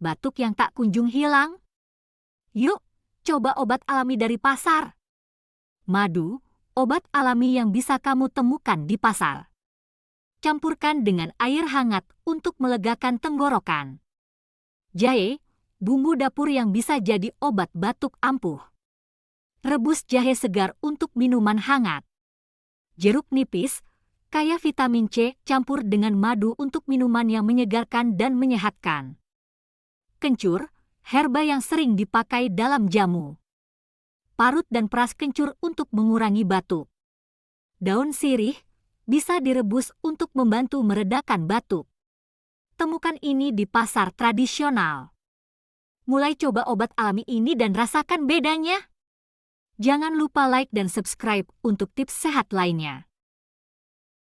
batuk yang tak kunjung hilang? Yuk, coba obat alami dari pasar. Madu, obat alami yang bisa kamu temukan di pasar. Campurkan dengan air hangat untuk melegakan tenggorokan. Jahe, bumbu dapur yang bisa jadi obat batuk ampuh. Rebus jahe segar untuk minuman hangat. Jeruk nipis, kaya vitamin C, campur dengan madu untuk minuman yang menyegarkan dan menyehatkan. Kencur, herba yang sering dipakai dalam jamu. Parut dan peras kencur untuk mengurangi batuk. Daun sirih bisa direbus untuk membantu meredakan batuk. Temukan ini di pasar tradisional. Mulai coba obat alami ini dan rasakan bedanya. Jangan lupa like dan subscribe untuk tips sehat lainnya.